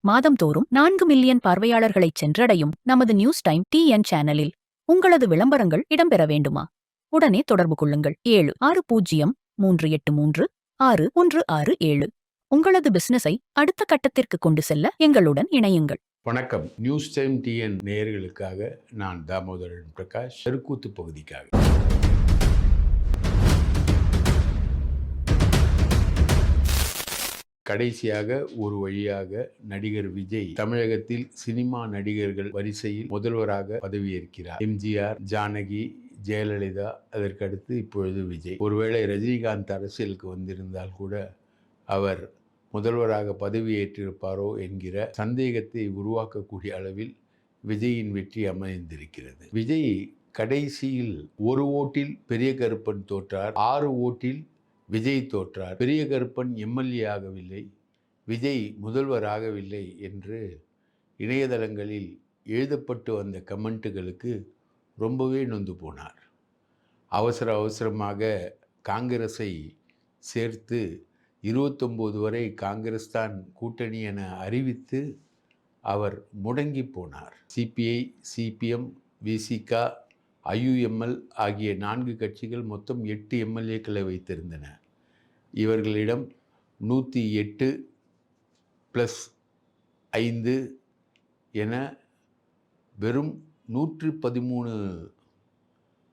மாதம்தோறும் 4 million பார்வையாளர்களைச் சென்றடையும் நமது news time TN சேனலில் உங்களது விளம்பரங்கள் இடம்பெற வேண்டுமா? உடனே தொடர்பு கொள்ளுங்கள். 7603836167. உங்களது பிசினஸை அடுத்த கட்டத்திற்கு கொண்டு செல்ல எங்களுடன் இணையுங்கள். வணக்கம். நியூஸ் டைம் டிஎன் நேயர்களுக்காக நான் தாமோதரன் பிரகாஷ், தெருக்கூத்து பகுதிக்காக. கடைசியாக ஒரு வழியாக நடிகர் விஜய் தமிழகத்தில் சினிமா நடிகர்கள் வரிசையில் முதல்வராக பதவியேற்கிறார். எம்ஜிஆர், ஜானகி, ஜெயலலிதா, அதற்கடுத்து இப்பொழுது விஜய். ஒருவேளை ரஜினிகாந்த் அரசியலுக்கு வந்திருந்தால் கூட அவர் முதல்வராக பதவியேற்றிருப்பாரோ என்கிற சந்தேகத்தை உருவாக்கக்கூடிய அளவில் விஜயின் வெற்றி அமைந்திருக்கிறது. விஜய் கடைசியில் ஒரு ஓட்டில் பெரிய கருப்பன் தோற்றார், 6 ஓட்டில் விஜய் தோற்றார். பெரிய கருப்பன் எம்எல்ஏ ஆகவில்லை, விஜய் முதல்வர் ஆகவில்லை என்று இணையதளங்களில் எழுதப்பட்டு வந்த கமெண்ட்டுகளுக்கு ரொம்பவே நொந்து போனார். அவசரமாக காங்கிரஸை சேர்த்து 29 வரை காங்கிரஸ் தான் கூட்டணி என அறிவித்து அவர் முடங்கி போனார். சிபிஐ, சிபிஎம், விசிக, ஐயுஎம்எல் ஆகிய 4 கட்சிகள் மொத்தம் 8 எம்எல்ஏக்களை வைத்திருந்தன. இவர்களிடம் 108 + 5 என வெறும் 113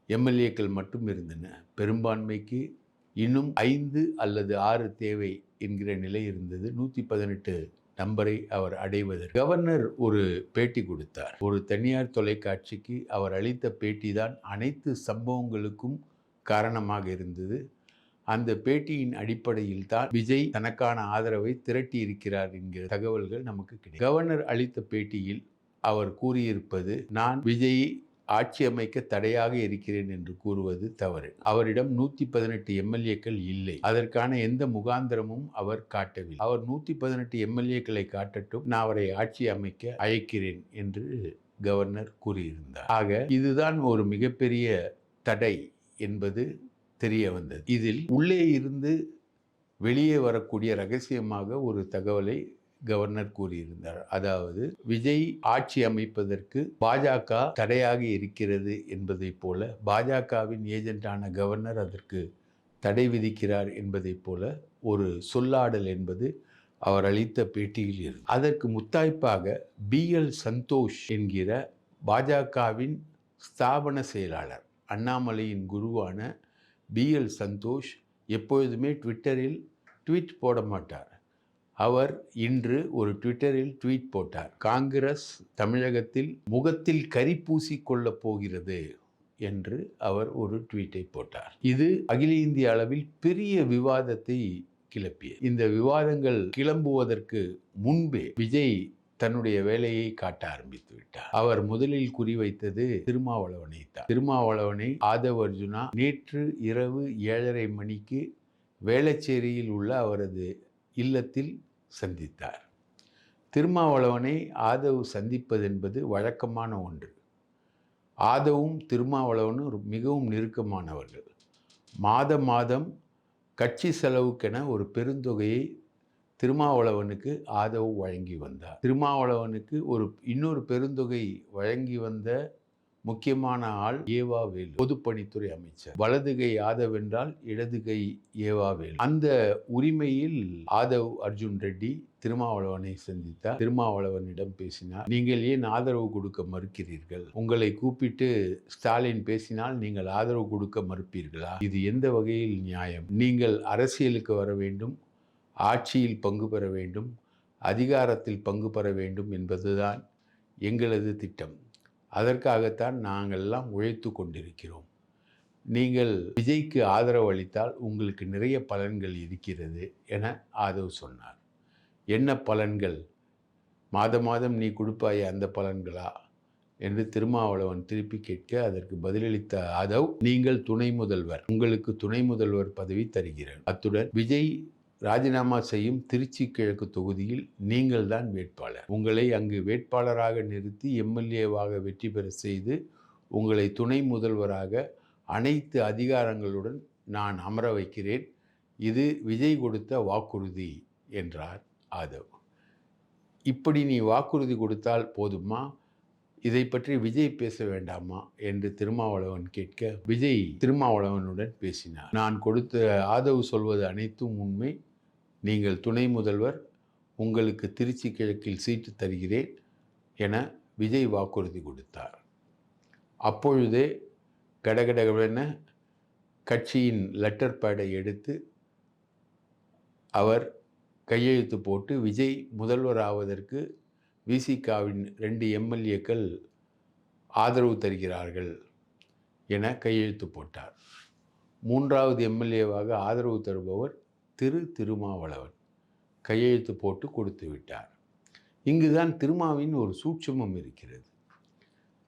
எம்எல்ஏக்கள் மட்டும் இருந்தன. பெரும்பான்மைக்கு இன்னும் 5 அல்லது 6 தேவை என்கிற நிலை இருந்தது. 118 நம்பரை அவர் அடைவதற்கு கவர்னர் ஒரு பேட்டி கொடுத்தார். ஒரு தனியார் தொலைக்காட்சிக்கு அவர் அளித்த பேட்டி தான் அனைத்து சம்பவங்களுக்கும் காரணமாக இருந்தது. அந்த பேட்டியின் அடிப்படையில் தான் விஜய் தனக்கான ஆதரவை திரட்டி இருக்கிறார் என்கிற தகவல்கள் நமக்கு கிடைக்கும். கவர்னர் அளித்த பேட்டியில் அவர் கூறியிருப்பது, நான் விஜய் ஆட்சி அமைக்க தடையாக இருக்கிறேன் என்று கூறுவது தவறு. அவரிடம் 118 எம்எல்ஏக்கள் இல்லை. அதற்கான எந்த முகாந்திரமும் அவர் காட்டவில்லை. அவர் 118 எம்எல்ஏக்களை காட்டட்டும், நான் அவரை ஆட்சி அமைக்க அழைக்கிறேன் என்று கவர்னர் கூறியிருந்தார். ஆக இதுதான் ஒரு மிகப்பெரிய தடை என்பது தெரிய வந்தது. இதில் உள்ளே இருந்து வெளியே வரக்கூடிய ரகசியமாக ஒரு தகவலை கவர்னர் கூறியிருந்தார். அதாவது, விஜய் ஆட்சி அமைப்பதற்கு பாஜக தடையாக இருக்கிறது என்பதை போல, பாஜகவின் ஏஜென்டான கவர்னர் அதற்கு தடை விதிக்கிறார் என்பதை போல ஒரு சொல்லாடல் என்பது அவர் அளித்த பேட்டியில் இருந்தது. அதற்கு முத்தாய்ப்பாக BL சந்தோஷ் என்கிற பாஜகவின் ஸ்தாபன செயலாளர், அண்ணாமலையின் குருவான BL சந்தோஷ் எப்பொழுதுமே ட்விட்டரில் ட்வீட் போட மாட்டார். அவர் இன்று ஒரு ட்விட்டரில் ட்வீட் போட்டார். காங்கிரஸ் தமிழகத்தில் முகத்தில் கரி பூசிக்கொள்ளப் போகிறது என்று அவர் ஒரு ட்வீட்டை போட்டார். இது அகில இந்திய அளவில் பெரிய விவாதத்தை கிளப்பியது. இந்த விவாதங்கள் கிளம்புவதற்கு முன்பே விஜய் தன்னுடைய வேலையை காட்ட ஆரம்பித்து விட்டார். அவர் முதலில் குறிவைத்தது திருமாவளவனை தான். திருமாவளவனை ஆதவ் அர்ஜுனா நேற்று இரவு 7:30 மணிக்கு வேளச்சேரியில் உள்ள அவரது இல்லத்தில் சந்தித்தார். திருமாவளவனை ஆதவ் சந்திப்பது என்பது வழக்கமான ஒன்று. ஆதவும் திருமாவளவனும் மிகவும் நெருக்கமானவர்கள். மாதம் கட்சி செலவுக்கென ஒரு பெருந்தொகையை திருமாவளவனுக்கு ஆதவ் வழங்கி வந்தார். திருமாவளவனுக்கு இன்னொரு பெருந்தொகை வழங்கி வந்த முக்கியமான ஆள் ஏவா வேலு, பொதுப்பணித்துறை அமைச்சர். வலதுகை ஆதவ் என்றால் இடதுகை ஏவா வேலு. அந்த உரிமையில் ஆதவ் அர்ஜுன் ரெட்டி திருமாவளவனை சந்தித்தார். திருமாவளவனிடம் பேசினார். நீங்கள் ஏன் ஆதரவு கொடுக்க மறுக்கிறீர்கள்? உங்களை கூப்பிட்டு ஸ்டாலின் பேசினால் நீங்கள் ஆதரவு கொடுக்க மறுப்பீர்களா? இது எந்த வகையில் நியாயம்? நீங்கள் அரசியலுக்கு வர வேண்டும், ஆட்சியில் பங்கு பெற வேண்டும், அதிகாரத்தில் பங்கு பெற வேண்டும் என்பதுதான் எங்களது திட்டம். அதற்காகத்தான் நாங்கள்லாம் உழைத்து கொண்டிருக்கிறோம். நீங்கள் விஜய்க்கு ஆதரவு அளித்தால் உங்களுக்கு நிறைய பலன்கள் இருக்கிறது என ஆதவ் சொன்னார். என்ன பலன்கள்? மாதம் நீ கொடுப்பாயே அந்த பலன்களா என்று திருமாவளவன் திருப்பி கேட்க, அதற்கு பதிலளித்த ஆதவ், நீங்கள் துணை முதல்வர், உங்களுக்கு துணை முதல்வர் பதவி தருகிறேன். அத்துடன் விஜய் ராஜினாமா செய்யும் திருச்சி கிழக்கு தொகுதியில் நீங்கள் தான் வேட்பாளர். உங்களை அங்கு வேட்பாளராக நிறுத்தி எம்எல்ஏவாக வெற்றி பெற செய்து உங்களை துணை முதல்வராக அனைத்து அதிகாரங்களுடன் நான் அமர வைக்கிறேன். இது விஜய் கொடுத்த வாக்குறுதி என்றார் ஆதவ். இப்படி நீ வாக்குறுதி கொடுத்தால் போதுமா, இதை பற்றி விஜய் பேச வேண்டாமா என்று திருமாவளவன் கேட்க, விஜய் திருமாவளவனுடன் பேசினார். நான் கொடுத்த ஆதரவு சொல்வது அனைத்தும் உண்மை. நீங்கள் துணை முதல்வர், உங்களுக்கு திருச்சி கிழக்கில் சீட்டு தருகிறேன் என விஜய் வாக்குறுதி கொடுத்தார். அப்பொழுதே கடகடவென கட்சியின் லெட்டர் பேடை எடுத்து அவர் கையெழுத்து போட்டு விஜய் முதல்வர் ஆவதற்கு விசிகாவின் 2 எம்எல்ஏக்கள் ஆதரவு தருகிறார்கள் என கையெழுத்து போட்டார். 3வது எம்எல்ஏவாக ஆதரவு தருபவர் திருமாவளவன் கையெழுத்து போட்டு கொடுத்து விட்டார். இங்குதான் திருமாவின் ஒரு சூட்சுமம் இருக்கிறது.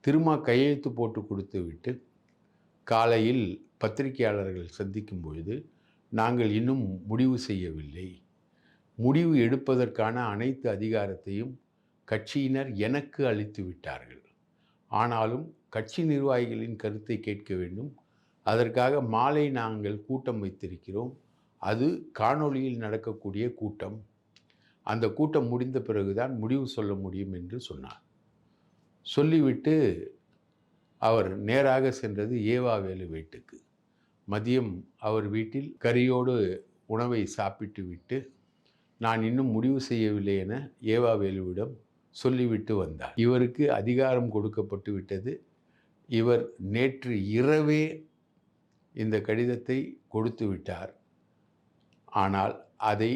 திருமா கையெழுத்து போட்டு கொடுத்து விட்டு காலையில் பத்திரிகையாளர்கள் சந்திக்கும் பொழுது, நாங்கள் இன்னும் முடிவு செய்யவில்லை, முடிவு எடுப்பதற்கான அனைத்து அதிகாரத்தையும் கட்சியினர் எனக்கு அளித்து விட்டார்கள். ஆனாலும் கட்சி நிர்வாகிகளின் கருத்தை கேட்க வேண்டும். அதற்காக மாலை நாங்கள் கூட்டம் வைத்திருக்கிறோம். அது காணொளியில் நடக்கக்கூடிய கூட்டம். அந்த கூட்டம் முடிந்த பிறகுதான் முடிவு சொல்ல முடியும் என்று சொன்னார். சொல்லிவிட்டு அவர் நேராக சென்றது ஏவாவேலு வீட்டுக்கு. மதியம் அவர் வீட்டில் கறியோடு உணவை சாப்பிட்டு விட்டு, நான் இன்னும் முடிவு செய்யவில்லை என ஏவாவேலுவிடம் சொல்லிவிட்டு வந்தார். இவருக்கு அதிகாரம் கொடுக்கப்பட்டு விட்டது. இவர் நேற்று இரவே இந்த கடிதத்தை கொடுத்து விட்டார். ஆனால் அதை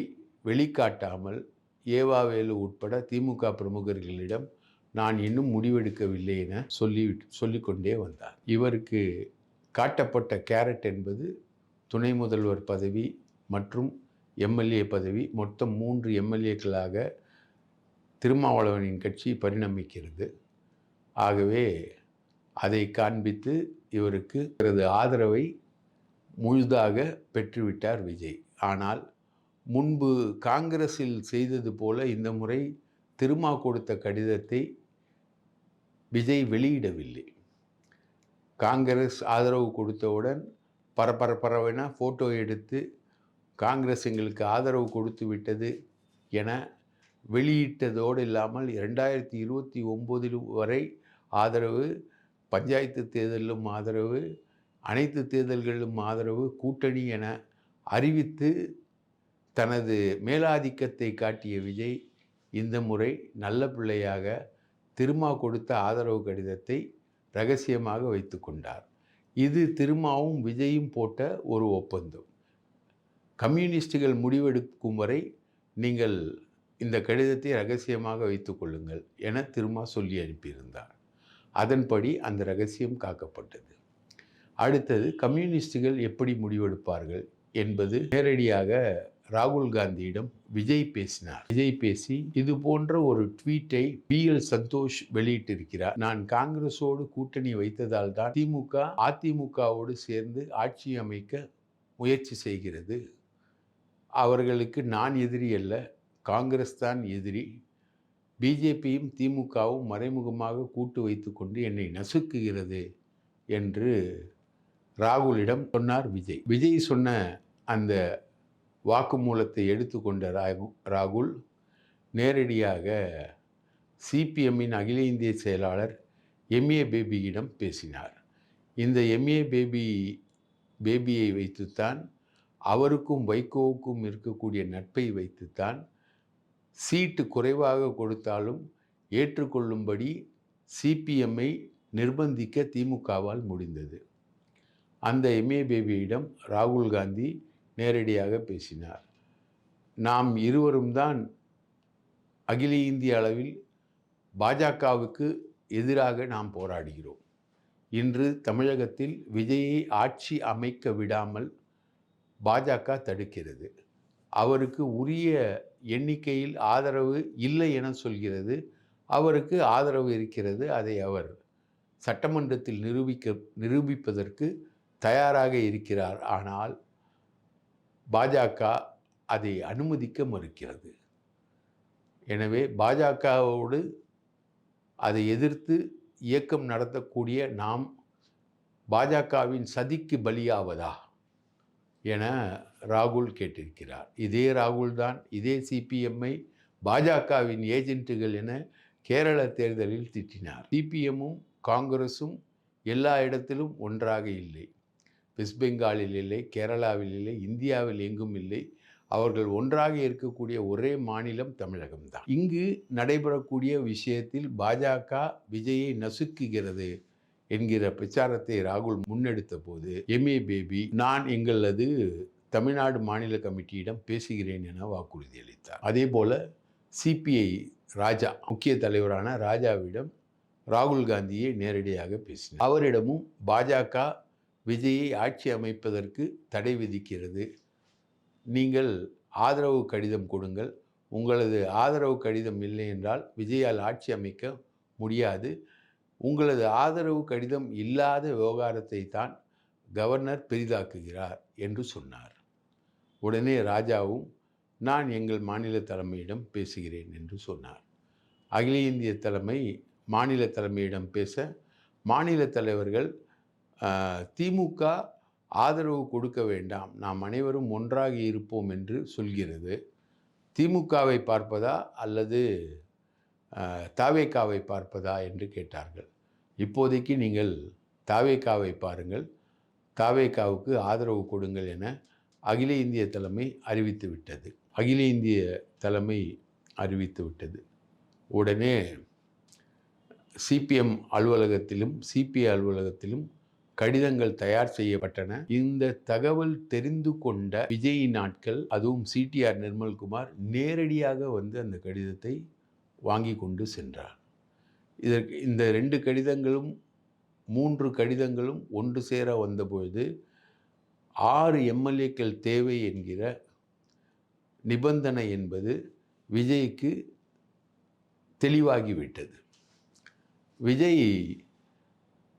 வெளிக்காட்டாமல் ஏவாவேலு உட்பட திமுக பிரமுகர்களிடம் நான் இன்னும் முடிவெடுக்கவில்லை என சொல்லிக்கொண்டே வந்தார். இவருக்கு காட்டப்பட்ட கேரட் என்பது துணை முதல்வர் பதவி மற்றும் எம்எல்ஏ பதவி. மொத்தம் 3 எம்எல்ஏக்களாக திருமாவளவனின் கட்சி பரிணமிக்கிறது. ஆகவே அதை காண்பித்து இவருக்கு ஆதரவை முழுதாக பெற்றுவிட்டார் விஜய். ஆனால் முன்பு காங்கிரஸில் செய்தது போல இந்த முறை திருமா கொடுத்த கடிதத்தை விஜய் வெளியிடவில்லை. காங்கிரஸ் ஆதரவு கொடுத்தவுடன் பரபரவென ஃபோட்டோ எடுத்து காங்கிரஸ் எங்களுக்கு ஆதரவு கொடுத்து விட்டது என வெளியிட்டதோடு இல்லாமல் 2029 வரை ஆதரவு, பஞ்சாயத்து தேர்தலிலும் ஆதரவு, அனைத்து தேர்தல்களிலும் ஆதரவு, கூட்டணி என அறிவித்து தனது மேலாதிக்கத்தை காட்டிய விஜய் இந்த முறை நல்ல பிள்ளையாக திருமா கொடுத்த ஆதரவு கடிதத்தை ரகசியமாக வைத்து கொண்டார். இது திருமாவும் விஜயும் போட்ட ஒரு ஒப்பந்தம். கம்யூனிஸ்டுகள் முடிவெடுக்கும் வரை நீங்கள் இந்த கடிதத்தை ரகசியமாக வைத்து கொள்ளுங்கள் என திருமா சொல்லி அனுப்பியிருந்தார். அதன்படி அந்த ரகசியம் காக்கப்பட்டது. அடுத்தது கம்யூனிஸ்டுகள் எப்படி முடிவெடுப்பார்கள் என்பது நேரடியாக ராகுல் காந்தியிடம் விஜய் பேசினார். விஜய் பேசி இது போன்ற ஒரு ட்வீட்டை பிஎல் சந்தோஷ் வெளியிட்டிருக்கிறார். நான் காங்கிரஸோடு கூட்டணி வைத்ததால் தான் திமுக அதிமுகவோடு சேர்ந்து ஆட்சி அமைக்க முயற்சி செய்கிறது. அவர்களுக்கு நான் எதிரி அல்ல, காங்கிரஸ் தான் எதிரி. பிஜேபியும் திமுகவும் மறைமுகமாக கூட்டு வைத்துக்கொண்டு என்னை நசுக்குகிறது என்று ராகுலிடம் சொன்னார் விஜய். விஜய் சொன்ன அந்த வாக்குமூலத்தை எடுத்துக்கொண்ட ராகுல் நேரடியாக சிபிஎம்மின் அகில இந்திய செயலாளர் எம்ஏ பேபியிடம் பேசினார். இந்த எம்ஏ பேபியை வைத்துத்தான், அவருக்கும் வைகோவுக்கும் இருக்கக்கூடிய நட்பை வைத்துத்தான் சீட்டு குறைவாக கொடுத்தாலும் ஏற்றுக்கொள்ளும்படி சிபிஎம்மை நிர்பந்திக்க திமுகவால் முடிந்தது. அந்த எம்ஏ பேபியிடம் ராகுல் காந்தி நேரடியாக பேசினார். நாம் இருவரும் தான் அகில இந்திய அளவில் பாஜகவுக்கு எதிராக நாம் போராடுகிறோம். இன்று தமிழகத்தில் விஜயை ஆட்சி அமைக்க விடாமல் பாஜக தடுக்கிறது. அவருக்கு உரிய எண்ணிக்கையில் ஆதரவு இல்லை என சொல்கிறது. அவருக்கு ஆதரவு இருக்கிறது. அதை அவர் சட்டமன்றத்தில் நிரூபிப்பதற்கு தயாராக இருக்கிறார். ஆனால் பாஜக அதை அனுமதிக்க மறுக்கிறது. எனவே பாஜகவோடு அதை எதிர்த்து இயக்கம் நடத்தக்கூடிய நாம் பாஜகவின் சதிக்கு பலியாவதா என ராகுல் கேட்டிருக்கிறார். இதே ராகுல் தான் இதே சிபிஎம்ஐ பாஜகவின் ஏஜென்ட்டுகள் என கேரள தேர்தலில் திட்டினார். சிபிஎம்மும் காங்கிரஸும் எல்லா இடத்திலும் ஒன்றாக இல்லை. வெஸ்ட் பெங்காலில் இல்லை, கேரளாவில் இல்லை, இந்தியாவில் எங்கும் இல்லை. அவர்கள் ஒன்றாக இருக்கக்கூடிய ஒரே மாநிலம் தமிழகம்தான். இங்கு நடைபெறக்கூடிய விஷயத்தில் பாஜக விஜயை நசுக்குகிறது என்கிற பிரச்சாரத்தை ராகுல் முன்னெடுத்த போது எம்ஏ பேபி நான் எங்களது தமிழ்நாடு மாநில கமிட்டியிடம் பேசுகிறேன் என வாக்குறுதி அளித்தார். அதே போல சிபிஐ ராஜா, முக்கிய தலைவரான ராஜாவிடம் ராகுல் காந்தியை நேரடியாக பேசினார். அவரிடமும் பாஜக விஜயை ஆட்சி அமைப்பதற்கு தடை விதிக்கிறது, நீங்கள் ஆதரவு கடிதம் கொடுங்கள், உங்களது ஆதரவு கடிதம் இல்லை என்றால் விஜயால் ஆட்சி அமைக்க முடியாது, உங்களது ஆதரவு கடிதம் இல்லாத விவகாரத்தை தான் கவர்னர் பெரிதாக்குகிறார் என்று சொன்னார். உடனே ராஜாவும் நான் எங்கள் மாநில தலைமையிடம் பேசுகிறேன் என்று சொன்னார். அகில இந்திய தலைமை மாநில தலைமையிடம் பேச மாநில தலைவர்கள் திமுக ஆதரவு கொடுக்க வேண்டாம், நாம் அனைவரும் ஒன்றாக இருப்போம் என்று சொல்கிறது. திமுகவை பார்ப்பதா அல்லது தாவேகாவை பார்ப்பதா என்று கேட்டார்கள். இப்போதைக்கு நீங்கள் தாவேகாவை பாருங்கள், தாவேகாவுக்கு ஆதரவு கொடுங்கள் என அகில இந்திய தலைமை அறிவித்து விட்டது. அகில இந்திய தலைமை அறிவித்து விட்டது. உடனே சிபிஎம் அலுவலகத்திலும் சிபிஐ அலுவலகத்திலும் கடிதங்கள் தயார் செய்யப்பட்டன. இந்த தகவல் தெரிந்து கொண்ட விஜயின் நாட்கள், அதுவும் சிடிஆர் நிர்மல்குமார் நேரடியாக வந்து அந்த கடிதத்தை வாங்கி கொண்டு சென்றார். இதற்கு இந்த 2 கடிதங்களும் 3 கடிதங்களும் ஒன்று சேர வந்தபொழுது 6 எம்எல்ஏக்கள் தேவை என்கிற நிபந்தனை என்பது விஜய்க்கு தெளிவாகிவிட்டது. விஜய்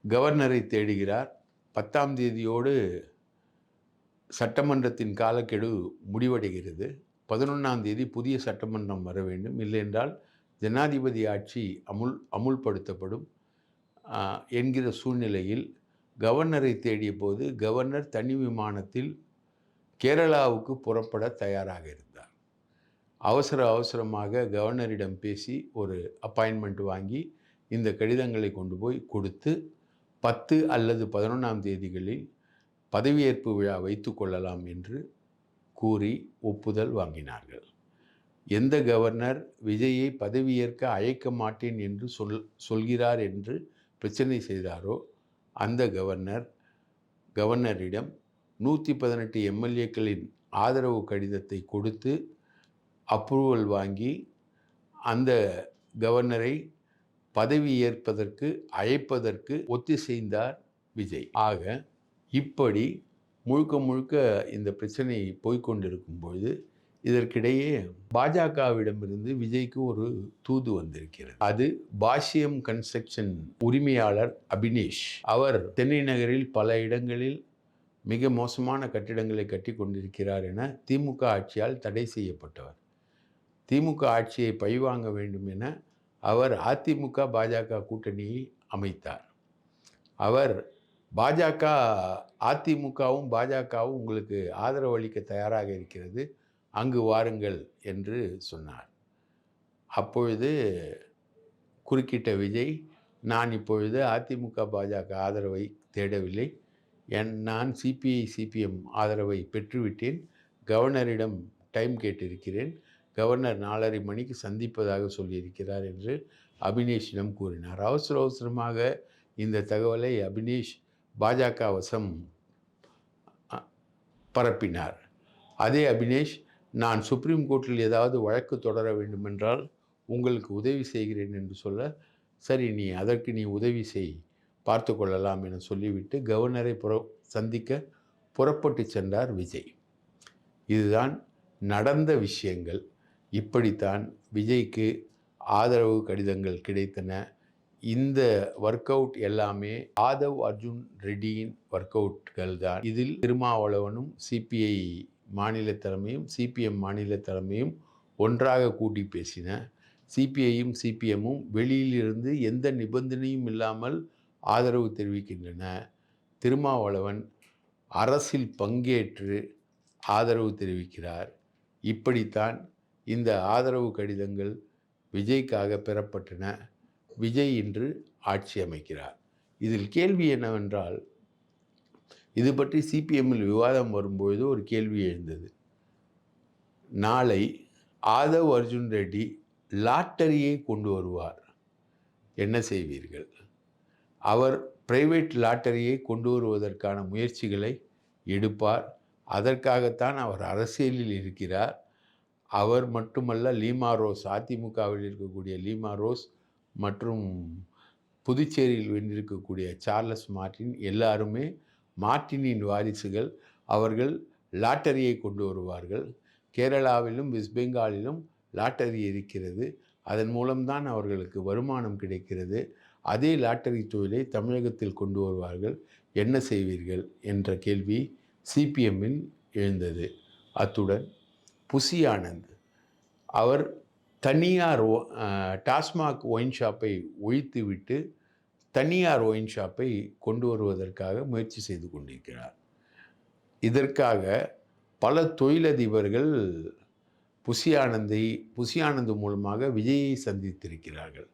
கவர்னரை தேடுகிறார். 10ஆம் தேதியோடு சட்டமன்றத்தின் காலக்கெடு முடிவடைகிறது. 11ஆம் தேதி புதிய சட்டமன்றம் வர வேண்டும், இல்லை என்றால் ஜனாதிபதி ஆட்சி அமுல்படுத்தப்படும் என்கிற சூழ்நிலையில் கவர்னரை தேடிய போது கவர்னர் தனி விமானத்தில் கேரளாவுக்கு புறப்பட தயாராக இருந்தார். அவசரமாக கவர்னரிடம் பேசி ஒரு அப்பாயின்மெண்ட் வாங்கி இந்த கடிதங்களை கொண்டு போய் கொடுத்து 10 அல்லது 11ஆம் தேதிகளில் பதவியேற்பு விழா வைத்து கொள்ளலாம் என்று கூறி ஒப்புதல் வாங்கினார்கள். எந்த கவர்னர் விஜயை பதவியேற்க அழைக்க மாட்டேன் என்று சொல்கிறார் என்று பிரச்சனை செய்தாரோ அந்த கவர்னரிடம் 118 எம்எல்ஏக்களின் ஆதரவு கடிதத்தை கொடுத்து அப்ரூவல் வாங்கி அந்த கவர்னரை பதவி ஏற்பதற்கு அழைப்பதற்கு ஒத்திசைந்தார் விஜய். ஆக இப்படி முழுக்க இந்த பிரச்சனை போய்கொண்டிருக்கும் பொழுது இதற்கிடையே பாஜகவிடமிருந்து விஜய்க்கு ஒரு தூது வந்திருக்கிறது. அது பாஷ்யம் கன்ஸ்ட்ரக்ஷன் உரிமையாளர் அபினேஷ். அவர் சென்னை நகரில் பல இடங்களில் மிக மோசமான கட்டிடங்களை கட்டி கொண்டிருக்கிறார் என திமுக ஆட்சியால் தடை செய்யப்பட்டவர். திமுக ஆட்சியை பழிவாங்க வேண்டும் என அவர் அதிமுக பாஜக கூட்டணியை அமைத்தார். அவர் பாஜக அதிமுகவும் பாஜகவும் உங்களுக்கு ஆதரவு அளிக்க தயாராக இருக்கிறது, அங்கு வாருங்கள் என்று சொன்னார். அப்பொழுது குறுக்கிட்ட விஜய், நான் இப்பொழுது அதிமுக பாஜக ஆதரவை தேடவில்லை, நான் சிபிஐ சிபிஎம் ஆதரவை பெற்றுவிட்டேன், கவர்னரிடம் டைம் கேட்டிருக்கிறேன், கவர்னர் 4:30 மணிக்கு சந்திப்பதாக சொல்லியிருக்கிறார் என்று அபினேஷிடம் கூறினார். அவசரமாக இந்த தகவலை அபினேஷ் பாஜக வசம் பரப்பினார். அதே அபினேஷ், நான் சுப்ரீம் கோர்ட்டில் ஏதாவது வழக்கு தொடர வேண்டுமென்றால் உங்களுக்கு உதவி செய்கிறேன் என்று சொல்ல, சரி அதற்கு நீ உதவி செய், பார்த்து கொள்ளலாம் என சொல்லிவிட்டு கவர்னரை சந்திக்க புறப்பட்டு சென்றார் விஜய். இதுதான் நடந்த விஷயங்கள். இப்படித்தான் விஜய்க்கு ஆதரவு கடிதங்கள் கிடைத்தன. இந்த ஒர்க் அவுட் எல்லாமே ஆதவ் அர்ஜுன் ரெட்டியின் ஒர்க் அவுட்கள் தான். இதில் திருமாவளவனும் சிபிஐ மாநில தலைமையும் சிபிஎம் மாநில தலைமையும் ஒன்றாக கூட்டி பேசின. சிபிஐயும் சிபிஎம்மும் வெளியிலிருந்து எந்த நிபந்தனையும் இல்லாமல் ஆதரவு தெரிவிக்கின்றன. திருமாவளவன் அரசில் பங்கேற்று ஆதரவு தெரிவிக்கிறார். இப்படித்தான் இந்த ஆதரவு கடிதங்கள் விஜய்க்காக பெறப்பட்டன. விஜய் இன்று ஆட்சி அமைக்கிறார். இதில் கேள்வி என்னவென்றால், இது பற்றி சிபிஎம்மில் விவாதம் வரும்பொழுது ஒரு கேள்வி எழுந்தது. நாளை ஆதவ் அர்ஜுன் ரெட்டி லாட்டரியை கொண்டு வருவார், என்ன செய்வீர்கள்? அவர் பிரைவேட் லாட்டரியை கொண்டு வருவதற்கான முயற்சிகளை எடுப்பார். அதற்காகத்தான் அவர் அரசியலில் இருக்கிறார். அவர் மட்டுமல்ல, லீமா ரோஸ், அதிமுகவில் இருக்கக்கூடிய லீமா ரோஸ் மற்றும் புதுச்சேரியில் வென்றிருக்கக்கூடிய சார்லஸ் மார்ட்டின் எல்லாருமே மார்ட்டினின் வாரிசுகள். அவர்கள் லாட்டரியை கொண்டு வருவார்கள். கேரளாவிலும் வெஸ்ட் பெங்காலிலும் லாட்டரி இருக்கிறது. அதன் மூலம்தான் அவர்களுக்கு வருமானம் கிடைக்கிறது. அதே லாட்டரி தொழிலை தமிழகத்தில் கொண்டு வருவார்கள், என்ன செய்வீர்கள் என்ற கேள்வி சிபிஎம்மில் எழுந்தது. அத்துடன் புசி ஆனந்த், அவர் தனியார் டாஸ்மாக் ஒயின் ஷாப்பை ஒழித்துவிட்டு தனியார் ஒயின் ஷாப்பை கொண்டு வருவதற்காக முயற்சி செய்து கொண்டிருக்கிறார். இதற்காக பல தொழிலதிபர்கள் புசி ஆனந்த் மூலமாக விஜயை சந்தித்திருக்கிறார்கள்.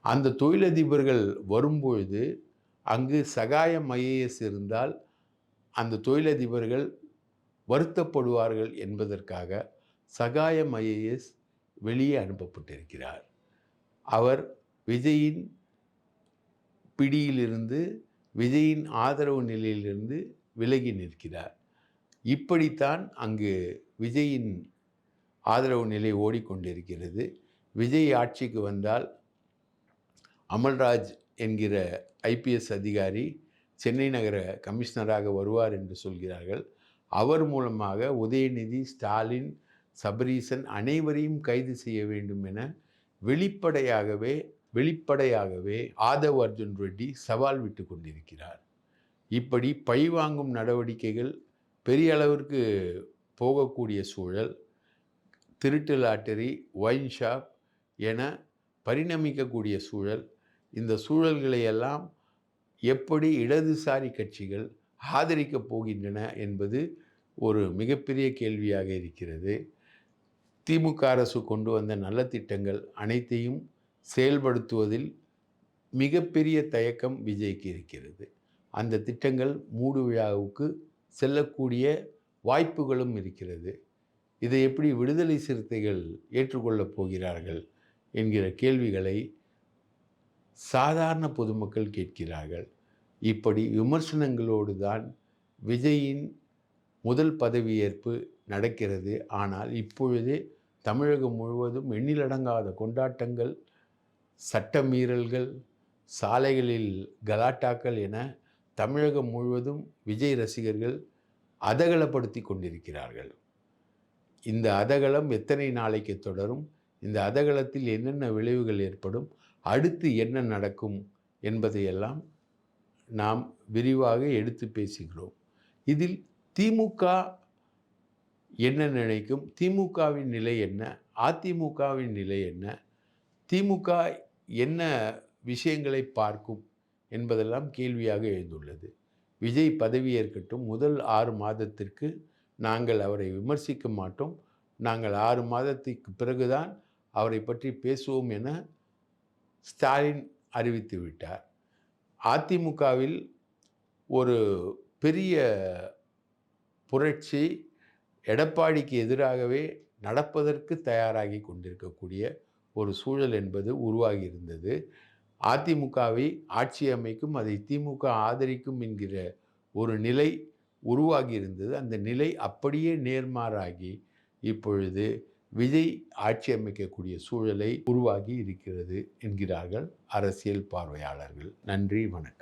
அந்த தொழிலதிபர்கள் வரும்பொழுது அங்கு சகாயம் ஐஏஎஸ் இருந்தால் அந்த தொழிலதிபர்கள் வருத்தப்படுவார்கள் என்பதற்காக சகாயம் ஐஏஎஸ் வெளியே அனுப்பப்பட்டிருக்கிறார். அவர் விஜயின் பிடியிலிருந்து, விஜயின் ஆதரவு நிலையிலிருந்து விலகி நிற்கிறார். இப்படித்தான் அங்கு விஜயின் ஆதரவு நிலை ஓடிக்கொண்டிருக்கிறது. விஜய் ஆட்சிக்கு வந்தால் அமல்ராஜ் என்கிற ஐபிஎஸ் அதிகாரி சென்னை நகர கமிஷனராக வருவார் என்று சொல்கிறார்கள். அவர் மூலமாக உதயநிதி, ஸ்டாலின், சபரீசன் அனைவரையும் கைது செய்ய வேண்டும் என வெளிப்படையாகவே ஆதவ் அர்ஜுன் ரெட்டி சவால் விட்டு கொண்டிருக்கிறார். இப்படி பழிவாங்கும் நடவடிக்கைகள் பெரிய அளவிற்கு போகக்கூடிய சூழல், திருட்டு லாட்டரி, ஒயின் ஷாப் என பரிணமிக்கக்கூடிய சூழல். இந்த சூழல்களை எல்லாம் எப்படி இடதுசாரி கட்சிகள் ஆதரிக்கப் போகின்றன என்பது ஒரு மிகப்பெரிய கேள்வியாக இருக்கிறது. திமுக அரசு கொண்டு வந்த நல்ல திட்டங்கள் அனைத்தையும் செயல்படுத்துவதில் மிகப்பெரிய தயக்கம் விஜய்க்கு இருக்கிறது. அந்த திட்டங்கள் மூடு விழாவுக்கு செல்லக்கூடிய வாய்ப்புகளும் இருக்கிறது. இதை எப்படி விடுதலை சிறுத்தைகள் ஏற்றுக்கொள்ளப் போகிறார்கள் என்கிற கேள்விகளை சாதாரண பொதுமக்கள் கேட்கிறார்கள். இப்படி விமர்சனங்களோடு தான் விஜயின் முதல் பதவியேற்பு நடக்கிறது. ஆனால் இப்பொழுதே தமிழகம் முழுவதும் எண்ணிலடங்காத கொண்டாட்டங்கள், சட்ட மீறல்கள், சாலைகளில் கலாட்டாக்கள் என தமிழகம் முழுவதும் விஜய் ரசிகர்கள் அதகலப்படுத்தி கொண்டிருக்கிறார்கள். இந்த அதகலம் எத்தனை நாளைக்கு தொடரும்? இந்த அதகலத்தில் என்னென்ன விளைவுகள் ஏற்படும்? அடுத்து என்ன நடக்கும் என்பதையெல்லாம் நாம் விரிவாக எடுத்து பேசுகிறோம். இதில் திமுக என்ன நினைக்கும்? திமுகவின் நிலை என்ன? அதிமுகவின் நிலை என்ன? திமுக என்ன விஷயங்களை பார்க்கும் என்பதெல்லாம் கேள்வியாக எழுந்துள்ளது. விஜய் பதவியேற்கட்டும். முதல் 6 மாதத்திற்கு நாங்கள் அவரை விமர்சிக்க மாட்டோம். நாங்கள் 6 மாதத்துக்கு பிறகுதான் அவரை பற்றி பேசுவோம் என ஸ்டாலின் அறிவித்து விட்டார். அதிமுகவில் ஒரு பெரிய புரட்சி எடப்பாடிக்கு எதிராகவே நடப்பதற்கு தயாராகி கொண்டிருக்கக்கூடிய ஒரு சூழல் என்பது உருவாகி இருந்தது. அதிமுகவை ஆட்சி அமைக்கும், அதை திமுக ஆதரிக்கும் என்கிற ஒரு நிலை உருவாகி இருந்தது. அந்த நிலை அப்படியே நேர்மாறாகி இப்பொழுது விஜய் ஆட்சி அமைக்கக்கூடிய சூழலை உருவாகி இருக்கிறது என்கிறார்கள் அரசியல் பார்வையாளர்கள். நன்றி, வணக்கம்.